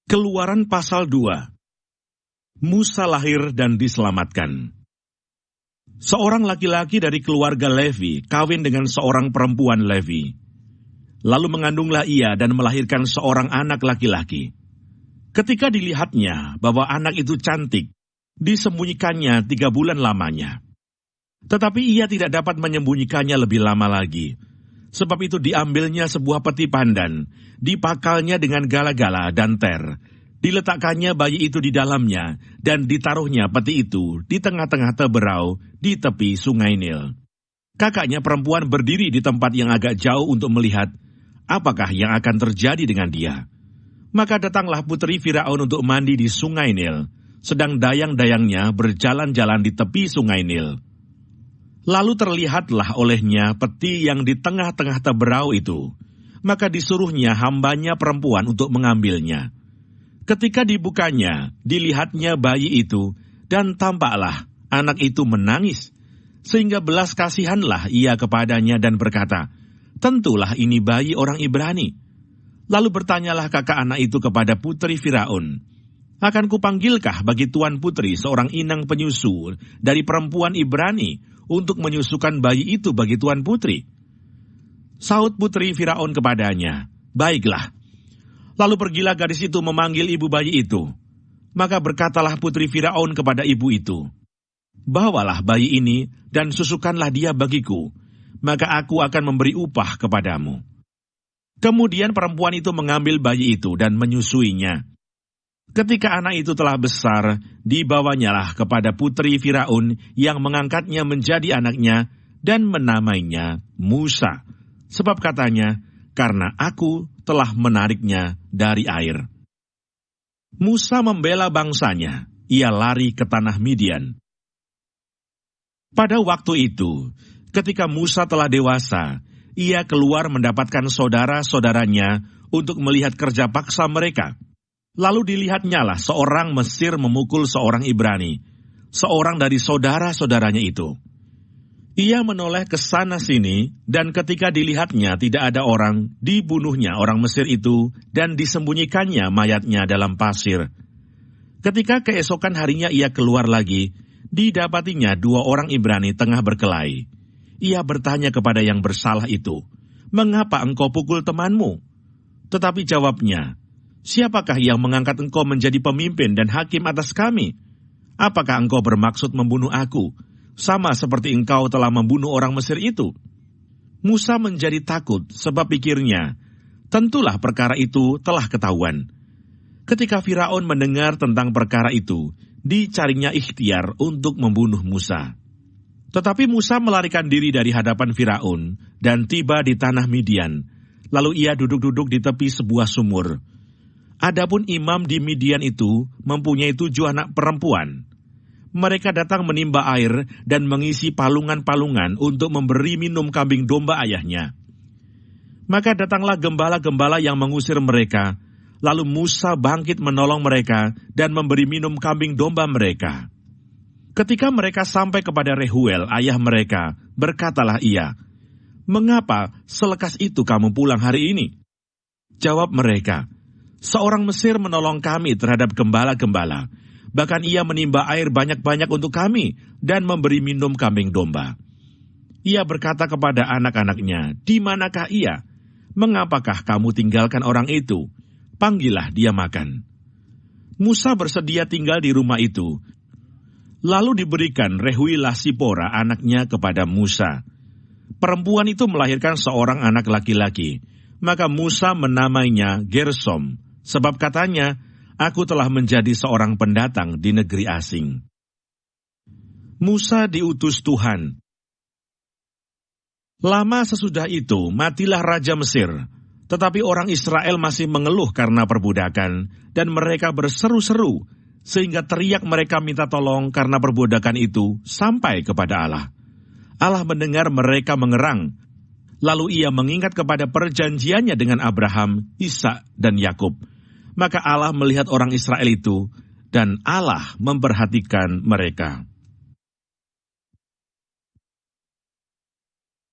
Keluaran pasal 2. Musa lahir dan diselamatkan. Seorang laki-laki dari keluarga Levi kawin dengan seorang perempuan Levi. Lalu mengandunglah ia dan melahirkan seorang anak laki-laki. Ketika dilihatnya bahwa anak itu cantik, disembunyikannya 3 bulan lamanya. Tetapi ia tidak dapat menyembunyikannya lebih lama lagi. Sebab itu diambilnya sebuah peti pandan, dipakalnya dengan gala-gala dan ter, diletakkannya bayi itu di dalamnya, dan ditaruhnya peti itu di tengah-tengah teberau di tepi sungai Nil. Kakaknya perempuan berdiri di tempat yang agak jauh untuk melihat apakah yang akan terjadi dengan dia. Maka datanglah putri Firaun untuk mandi di sungai Nil, sedang dayang-dayangnya berjalan-jalan di tepi sungai Nil. Lalu terlihatlah olehnya peti yang di tengah-tengah teberau itu. Maka disuruhnya hambanya perempuan untuk mengambilnya. Ketika dibukanya, dilihatnya bayi itu, dan tampaklah anak itu menangis. Sehingga belas kasihanlah ia kepadanya dan berkata, "Tentulah ini bayi orang Ibrani." Lalu bertanyalah kakak anak itu kepada putri Firaun, "Akan kupanggilkah bagi tuan putri seorang inang penyusu dari perempuan Ibrani untuk menyusukan bayi itu bagi tuan putri?" Sahut putri Firaun kepadanya, "Baiklah." Lalu pergilah gadis itu memanggil ibu bayi itu. Maka berkatalah putri Firaun kepada ibu itu, "Bawalah bayi ini dan susukanlah dia bagiku, maka aku akan memberi upah kepadamu." Kemudian perempuan itu mengambil bayi itu dan menyusuinya. Ketika anak itu telah besar, dibawanyalah kepada putri Firaun yang mengangkatnya menjadi anaknya dan menamainya Musa. Sebab katanya, "Karena aku telah menariknya dari air." Musa membela bangsanya, ia lari ke tanah Midian. Pada waktu itu, ketika Musa telah dewasa, ia keluar mendapatkan saudara-saudaranya untuk melihat kerja paksa mereka. Lalu dilihatnyalah seorang Mesir memukul seorang Ibrani, seorang dari saudara-saudaranya itu. Ia menoleh ke sana-sini, dan ketika dilihatnya tidak ada orang, dibunuhnya orang Mesir itu, dan disembunyikannya mayatnya dalam pasir. Ketika keesokan harinya ia keluar lagi, didapatinya 2 orang Ibrani tengah berkelahi. Ia bertanya kepada yang bersalah itu, "Mengapa engkau pukul temanmu?" Tetapi jawabnya, "Siapakah yang mengangkat engkau menjadi pemimpin dan hakim atas kami? Apakah engkau bermaksud membunuh aku, sama seperti engkau telah membunuh orang Mesir itu?" Musa menjadi takut sebab pikirnya, tentulah perkara itu telah ketahuan. Ketika Firaun mendengar tentang perkara itu, dicarinya ikhtiar untuk membunuh Musa. Tetapi Musa melarikan diri dari hadapan Firaun dan tiba di tanah Midian. Lalu ia duduk-duduk di tepi sebuah sumur. Adapun imam di Midian itu mempunyai 7 anak perempuan. Mereka datang menimba air dan mengisi palungan-palungan untuk memberi minum kambing domba ayahnya. Maka datanglah gembala-gembala yang mengusir mereka. Lalu Musa bangkit menolong mereka dan memberi minum kambing domba mereka. Ketika mereka sampai kepada Rehuel, ayah mereka, berkatalah ia, "Mengapa selekas itu kamu pulang hari ini?" Jawab mereka, "Seorang Mesir menolong kami terhadap gembala-gembala. Bahkan ia menimba air banyak-banyak untuk kami dan memberi minum kambing domba." Ia berkata kepada anak-anaknya, "Di manakah ia? Mengapakah kamu tinggalkan orang itu? Panggillah dia makan." Musa bersedia tinggal di rumah itu. Lalu diberikan Rehuilah Sipora anaknya kepada Musa. Perempuan itu melahirkan seorang anak laki-laki. Maka Musa menamainya Gersom, sebab katanya, "Aku telah menjadi seorang pendatang di negeri asing." Musa diutus Tuhan. Lama sesudah itu, matilah Raja Mesir. Tetapi orang Israel masih mengeluh karena perbudakan, dan mereka berseru-seru, sehingga teriak mereka minta tolong karena perbudakan itu sampai kepada Allah. Allah mendengar mereka mengerang. Lalu ia mengingat kepada perjanjiannya dengan Abraham, Ishak, dan Yakub. Maka Allah melihat orang Israel itu, dan Allah memperhatikan mereka.